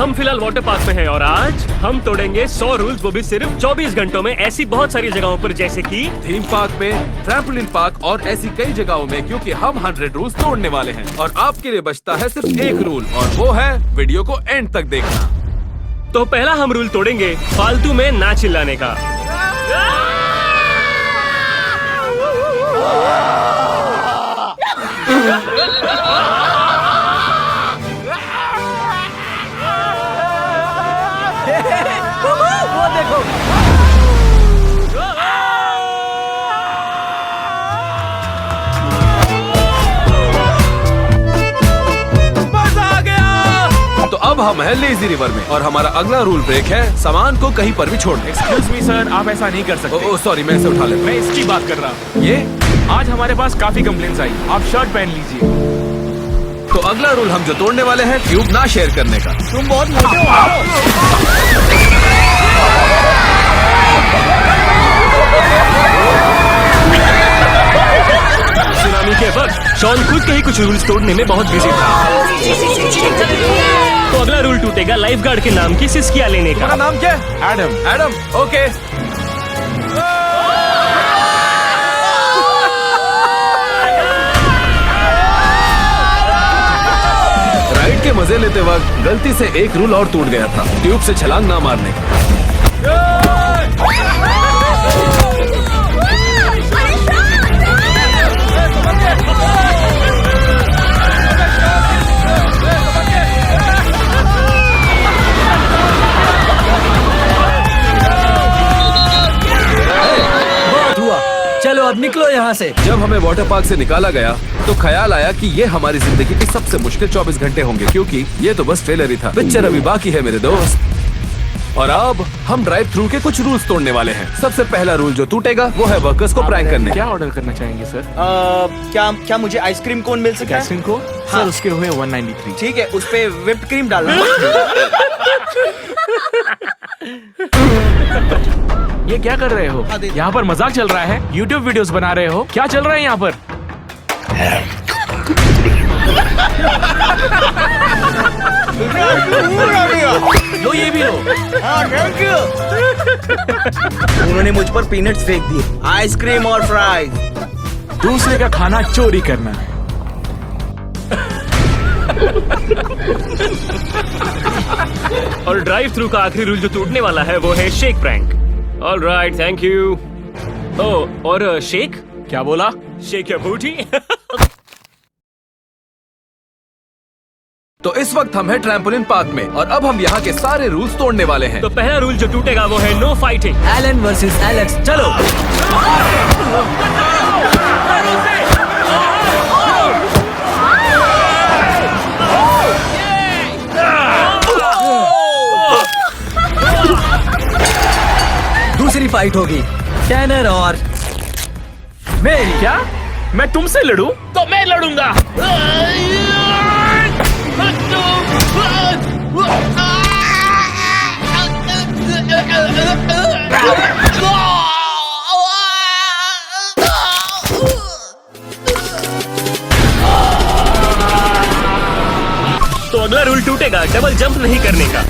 हम फिलहाल water park में हैं और आज हम तोड़ेंगे 100 रूल्स, वो भी सिर्फ 24 घंटों में, ऐसी बहुत सारी जगहों पर जैसे कि थीम पार्क में, ट्रैम्पोलिन पार्क और ऐसी कई जगहों में, क्योंकि हम 100 रूल्स तोड़ने वाले हैं और आपके लिए बचता है सिर्फ एक रूल और वो है वीडियो को एंड तक देखना। तो पहला हम रूल तोड़ेंगे फालतू में ना चिल्लाने का। वो देखो, मजा आ गया। तो अब हम हैं लेजी रिवर में और हमारा अगला रूल ब्रेक है सामान को कहीं पर भी छोड़ना। एक्सक्यूज मी सर, आप ऐसा नहीं कर सकते। ओह सॉरी, मैं इसे उठा लेता मैं इसकी बात कर रहा हूँ। ये आज हमारे पास काफी कंप्लेंट्स आई, आप शर्ट पहन लीजिए। तो अगला रूल हम जो तोड़ने वाले हैं ट्यूब ना शेयर करने का। तुम बहुत मोटे हो। सुनामी के वक्त शॉन खुद के ही कुछ रूल्स तोड़ने में बहुत बिजी था। तो अगला रूल टूटेगा लाइफ गार्ड के नाम की सिस्किया लेने का। नाम क्या है? एडम। Adam, okay. राइड के मजे लेते वक्त गलती से एक रूल और टूट गया था, ट्यूब से छलांग ना मारने का। चलो अब निकलो यहाँ से। जब हमें वाटर पार्क से निकाला गया तो ख्याल आया कि ये हमारी जिंदगी के सबसे मुश्किल 24 घंटे होंगे, क्योंकि ये तो बस ट्रेलर ही था, पिक्चर अभी बाकी है मेरे दोस्त। और अब हम ड्राइव थ्रू के कुछ रूल्स तोड़ने वाले हैं। सबसे पहला रूल जो टूटेगा वो है वर्कर्स को प्रैंक करने। क्या ऑर्डर करना चाहेंगे सर? क्या मुझे आइसक्रीम कोन मिल सकता है? आइसक्रीम को सर उसके हुए 193। ठीक है, उस पे व्हिप्ड क्रीम डालना। ये क्या कर रहे हो? यहाँ पर मजाक चल रहा है? YouTube वीडियोस बना रहे हो? क्या चल रहा है यहाँ पर? लो ये भी लो। Thank you. उन्होंने मुझ पर पीनट्स फेंक दिए, आइसक्रीम और फ्राइज। दूसरे का खाना चोरी करना है। और ड्राइव थ्रू का आखिरी रूल जो टूटने वाला है वो है shake prank. Alright, thank you. Oh, और शेक? क्या बोला? शेक या बूटी? तो इस वक्त हम हैं ट्रैम्पोलिन पार्क में और अब हम यहाँ के सारे रूल्स तोड़ने वाले हैं। तो पहला रूल जो टूटेगा वो है no fighting. Alan versus Alex, चलो। दूसरी फाइट होगी टैनर और मेरी। क्या मैं तुमसे लड़ूं? तो मैं लड़ूंगा। तो अगला रूल टूटेगा डबल जंप नहीं करने का।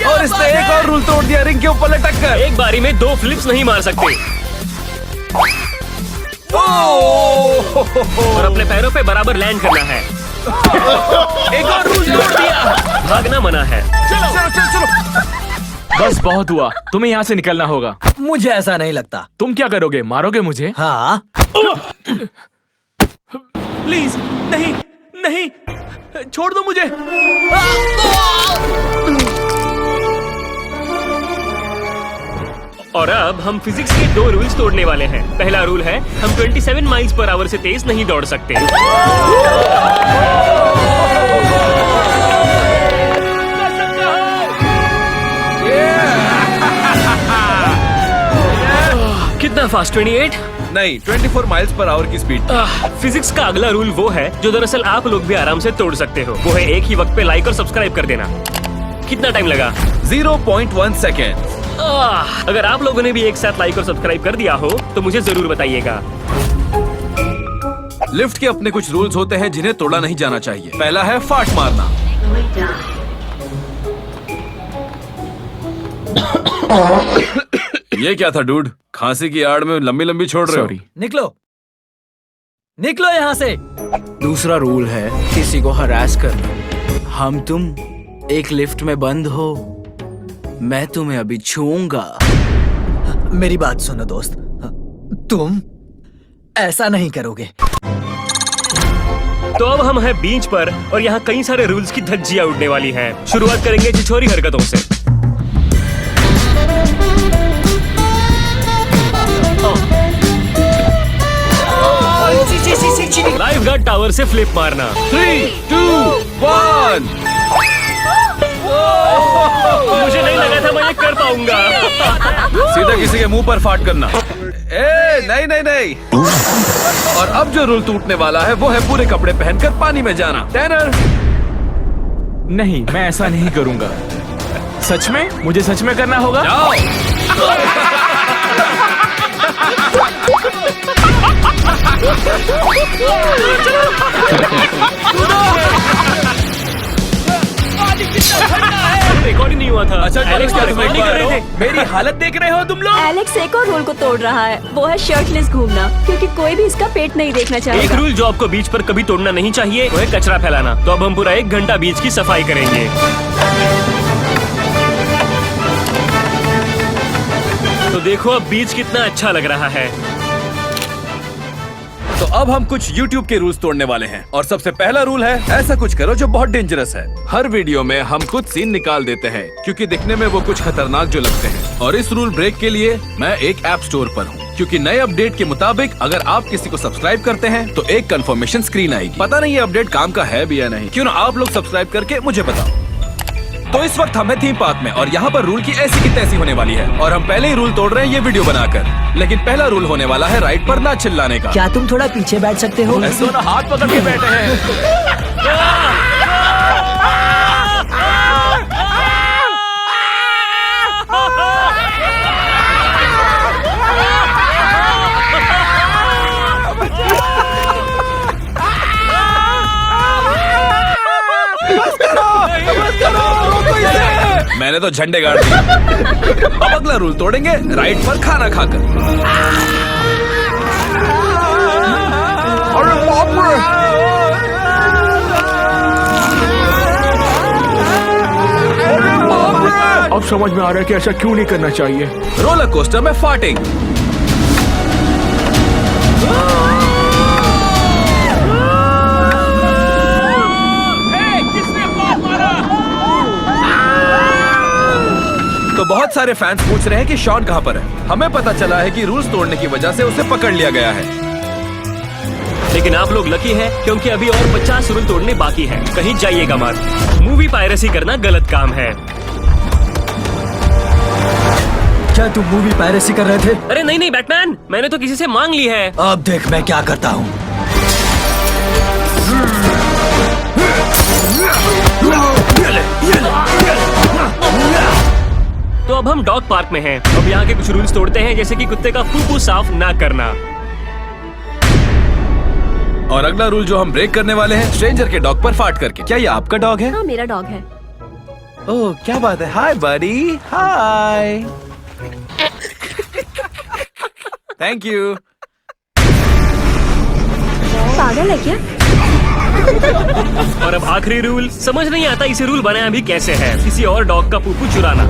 और इसने एक और रूल तोड़ दिया, रिंग के ऊपर लटक कर। एक बारी में 2 फ्लिप्स नहीं मार सकते और अपने पैरों पे बराबर लैंड करना है। एक और रूल तोड़ दिया, भागना मना है। चलो। बस बहुत हुआ, तुम्हें यहाँ से निकलना होगा। मुझे ऐसा नहीं लगता। तुम क्या करोगे? मारोगे मुझे? हाँ, प्लीज नहीं, नहीं, छोड़ दो मुझे। और अब हम फिजिक्स के 2 रूल्स तोड़ने वाले हैं। पहला रूल है हम 27 माइल्स पर आवर से तेज नहीं दौड़ सकते। कितना फास्ट? 28? नहीं, 24 माइल्स पर आवर की स्पीड। फिजिक्स का अगला रूल वो है जो दरअसल आप लोग भी आराम से तोड़ सकते हो। वो है एक ही वक्त पे लाइक और सब्सक्राइब कर देना। कितना टाइम लगा? 0.1 सेकेंड। अगर आप लोगों ने भी एक साथ लाइक और सब्सक्राइब कर दिया हो तो मुझे जरूर बताइएगा। लिफ्ट के अपने कुछ रूल्स होते हैं जिन्हें तोड़ा नहीं जाना चाहिए। पहला है फाट मारना। ये क्या था डूड? खांसी की आड़ में लंबी लंबी छोड़ रहे हो। सॉरी। निकलो, निकलो यहाँ से। दूसरा रूल है किसी को हरास करना। हम तुम एक लिफ्ट में बंद हो, मैं तुम्हें अभी छूऊंगा। मेरी बात सुनो दोस्त, तुम ऐसा नहीं करोगे। तो अब हम हैं बीच पर और यहाँ कई सारे रूल्स की धज्जियां उड़ने वाली हैं। शुरुआत करेंगे छिछोरी हरकतों से। लाइफ गार्ड टावर से फ्लिप मारना। 3, 2, 1। मुझे नहीं लगा था मैं ये कर पाऊंगा। सीधा किसी के मुंह पर फाट करना। नहीं नहीं नहीं। और अब जो रूल टूटने वाला है वो है पूरे कपड़े पहनकर पानी में जाना। टैनर, नहीं, मैं ऐसा नहीं करूंगा। सच में? मुझे सच में करना होगा? जाओ। रिकॉर्ड ही नहीं हुआ था। अच्छा, एलेक्स क्या तुम रिकॉर्ड नहीं कर रहे थे? मेरी हालत देख रहे हो तुम लोग? एलेक्स एक और रूल को तोड़ रहा है, वो है शर्टलेस घूमना, क्योंकि कोई भी इसका पेट नहीं देखना एक चाहेगा। रूल जो आपको बीच पर कभी तोड़ना नहीं चाहिए वो है कचरा फैलाना। तो अब हम पूरा 1 घंटा बीच की सफाई करेंगे। तो देखो अब बीच कितना अच्छा लग रहा है। तो अब हम कुछ YouTube के रूल्स तोड़ने वाले हैं और सबसे पहला रूल है ऐसा कुछ करो जो बहुत डेंजरस है। हर वीडियो में हम कुछ सीन निकाल देते हैं क्योंकि दिखने में वो कुछ खतरनाक जो लगते हैं। और इस रूल ब्रेक के लिए मैं एक ऐप स्टोर पर हूँ क्योंकि नए अपडेट के मुताबिक अगर आप किसी को सब्सक्राइब करते हैं तो एक कंफर्मेशन स्क्रीन आएगी। पता नहीं ये अपडेट काम का है भी या नहीं। क्यों ना आप लोग सब्सक्राइब करके मुझे बताओ। तो इस वक्त हम हैं थीम पार्क में और यहाँ पर रूल की ऐसी की तैसी होने वाली है और हम पहले ही रूल तोड़ रहे हैं ये वीडियो बनाकर। लेकिन पहला रूल होने वाला है राइड पर ना चिल्लाने का। क्या तुम थोड़ा पीछे बैठ सकते हो? दोनों हाथ पकड़ के बैठे हैं। मैंने तो झंडे गाड़ दिए। अब अगला रूल तोड़ेंगे राइड पर खाना खाकर। अब समझ में आ रहा है कि ऐसा क्यों नहीं करना चाहिए। रोलर कोस्टर में फाटिंग। तो बहुत सारे फैंस पूछ रहे हैं कि शॉन कहाँ पर है। हमें पता चला है कि रूल्स तोड़ने की वजह से उसे पकड़ लिया गया है। लेकिन आप लोग लकी हैं क्योंकि अभी और 50 रूल तोड़ने बाकी हैं। कहीं जाइएगा मत। मूवी पायरेसी करना गलत काम है। क्या तुम मूवी पायरेसी कर रहे थे? अरे नहीं नहीं बैटमैन, मैंने तो किसी से मांग ली है। अब देख मैं क्या करता हूँ। तो अब हम डॉग पार्क में हैं। अब यहाँ के कुछ रूल्स तोड़ते हैं जैसे कि कुत्ते का फूफू साफ ना करना। और अगला रूल जो हम ब्रेक करने वाले हैं स्ट्रेंजर के डॉग पर फाट करके। क्या ये आपका डॉग है? हाँ, मेरा डॉग है। ओह क्या बात है। Hi buddy. Hi. Thank you. पागल है क्या? और अब आखिरी रूल, समझ नहीं आता इसे रूल बनाया भी कैसे है। किसी और डॉग का पुप्पू चुराना।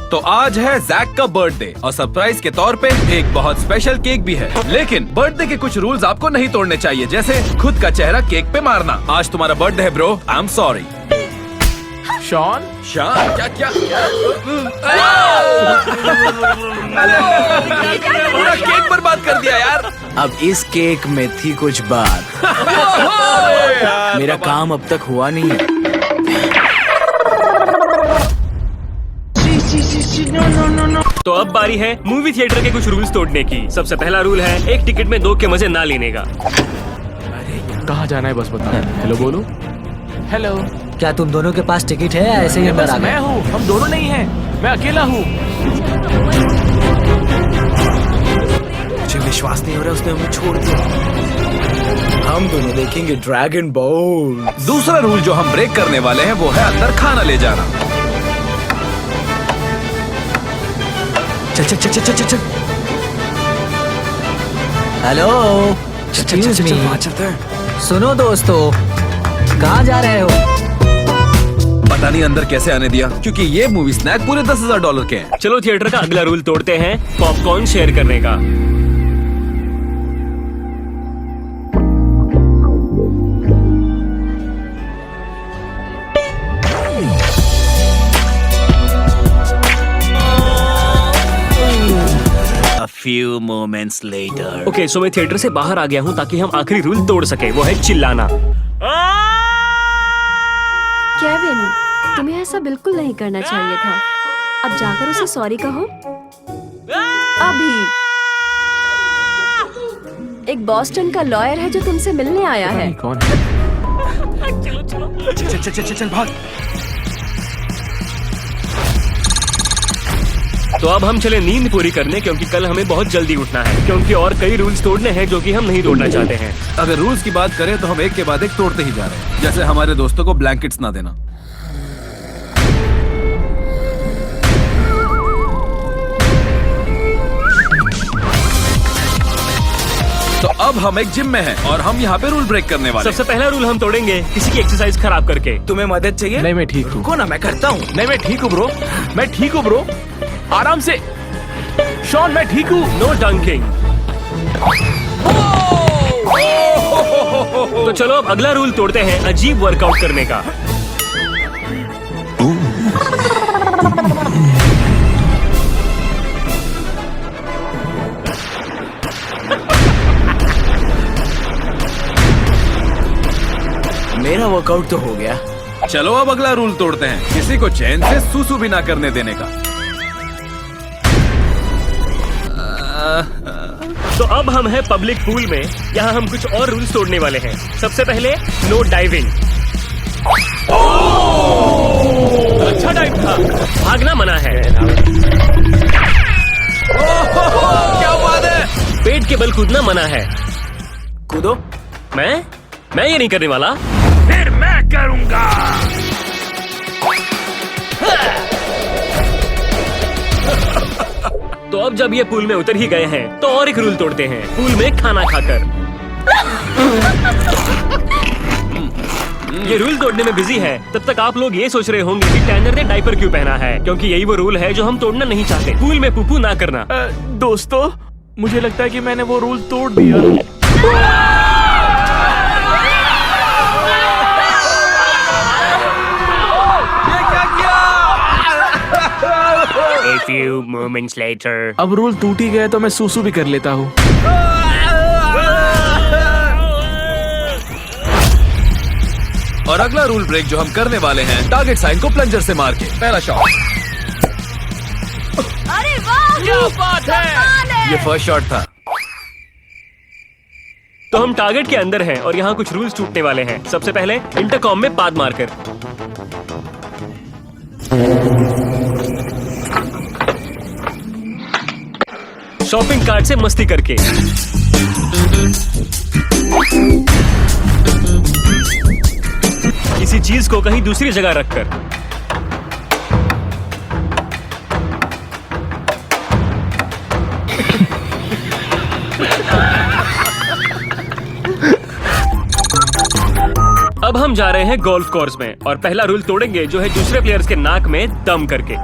तो आज है जैक का बर्थडे और सरप्राइज के तौर पे एक बहुत स्पेशल केक भी है। लेकिन बर्थडे के कुछ रूल्स आपको नहीं तोड़ने चाहिए, जैसे खुद का चेहरा केक पे मारना। आज तुम्हारा बर्थडे है bro, I am sorry. Shaun, Shaun क्या क्या पूरा केक बर्बाद कर दिया यार। अब इस केक में थी कुछ बात। मेरा काम अब तक हुआ नहीं है। तो अब बारी है मूवी थिएटर के कुछ रूल्स तोड़ने की। सबसे पहला रूल है एक टिकट में 2 के मजे ना लेने का। कहाँ जाना है बस बता। हेलो बोलो। हेलो। क्या तुम दोनों के पास टिकट है या ऐसे ही ये अंदर बस आ मैं गए? हूँ, हम दोनों नहीं हैं, मैं अकेला हूँ। मुझे विश्वास नहीं हो रहा उसने हमें छोड़ दिया। हम दोनों देखेंगे ड्रैगन बॉल। दूसरा रूल जो हम ब्रेक करने वाले हैं वो है अंदर खाना ले जाना। चल चल चल चल चल चल हेलो, चल चल चल चल वहाँ चलते हैं। सुनो दोस्तों, कहाँ जा रहे हो? पता नहीं अंदर कैसे आने दिया, क्योंकि ये मूवी स्नैक पूरे $10,000 के हैं। चलो थिएटर का अगला रूल तोड़ते हैं, पॉपकॉर्न शेयर करने का। A few moments later. Okay, so मैं थिएटर से बाहर आ गया हूँ ताकि हम आखिरी रूल तोड़ सके, वो है चिल्लाना। केविन, तुम्हें ऐसा बिल्कुल नहीं करना चाहिए था। अब जाकर उसे सॉरी कहो। अभी। एक बॉस्टन का लॉयर है जो तुमसे मिलने आया है। कौन है? चल चल चल चल चल भाग। तो अब हम चले नींद पूरी करने, क्योंकि कल हमें बहुत जल्दी उठना है, क्योंकि और कई रूल्स तोड़ने हैं जो कि हम नहीं तोड़ना चाहते हैं। अगर रूल्स की बात करें तो हम एक के बाद एक तोड़ते ही जा रहे हैं, जैसे हमारे दोस्तों को ब्लैंकेट्स ना देना। तो अब हम एक जिम में हैं और हम यहाँ पे रूल ब्रेक करने वाले सबसे पहला रूल हम तोड़ेंगे किसी की एक्सरसाइज खराब करके। तुम्हें मदद चाहिए? नहीं, मैं ठीक हूँ। रुको ना, मैं करता हूँ। नहीं, मैं ठीक हूँ ब्रो, मैं ठीक हूँ ब्रो, आराम से। शॉन, मैं ठीक हूँ। No dunking. तो चलो अब अगला रूल तोड़ते हैं, अजीब वर्कआउट करने का। मेरा वर्कआउट तो हो गया। चलो अब अगला रूल तोड़ते हैं, किसी को चैन से सूसू भी ना करने देने का। तो अब हम हैं पब्लिक पूल में, यहाँ हम कुछ और रूल्स तोड़ने वाले हैं। सबसे पहले नो डाइविंग। अच्छा डाइव था, भागना मना है। क्या बात है? पेट के बल कूदना मना है। कूदो। मैं ये नहीं करने वाला। फिर मैं करूँगा। तो अब जब ये पूल में उतर ही गए हैं, तो और एक रूल तोड़ते हैं, पूल में खाना खाकर। ये रूल तोड़ने में बिजी है, तब तक आप लोग ये सोच रहे होंगे कि टैनर ने डायपर क्यों पहना है, क्योंकि यही वो रूल है जो हम तोड़ना नहीं चाहते, पूल में पुपू ना करना। दोस्तों, मुझे लगता है कि मैंने वो रूल तोड़ दिया। A few moments later. अब रूल टूट ही गए तो मैं सूसू भी कर लेता हूँ। और अगला रूल ब्रेक जो हम करने वाले हैं, टारगेट साइन को प्लंजर से मार के। पहला शॉट। अरे वाह, क्या बात है! ये फर्स्ट शॉट था। तो हम टारगेट के अंदर हैं और यहाँ कुछ रूल्स टूटने वाले हैं। सबसे पहले इंटरकॉम में पाद मारकर। शॉपिंग कार्ट से मस्ती करके। किसी चीज को कहीं दूसरी जगह रखकर। अब हम जा रहे हैं गोल्फ कोर्स में और पहला रूल तोड़ेंगे जो है दूसरे प्लेयर्स के नाक में दम करके।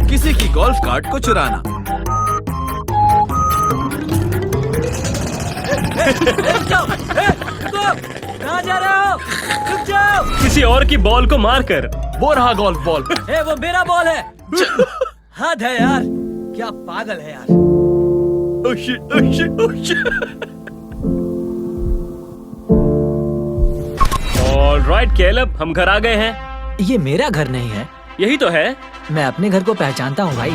किसी की गोल्फ कार्ट को चुराना। कहाँ जा रहे हो? रुक जाओ। किसी और की बॉल को मारकर। वो रहा गोल्फ बॉल। ए, वो मेरा बॉल है। हद है यार, क्या पागल है यार। ऑलराइट कैलब, हम घर आ गए हैं। ये मेरा घर नहीं है। यही तो है। मैं अपने घर को पहचानता हूँ भाई।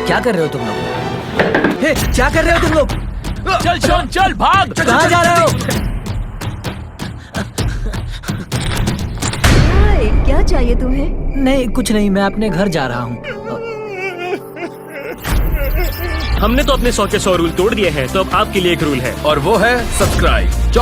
क्या कर रहे हो तुम लोग? हे, क्या कर रहे हो तुम लोग? चल शॉन चल भाग। कहाँ जा रहे हो? हाय, क्या चाहिए तुम्हें? नहीं कुछ नहीं, मैं अपने घर जा रहा हूँ। हमने तो अपने 100 के 100 रूल तोड़ दिए हैं, तो अब आपके लिए एक रूल है। और वो है सब्सक्राइब।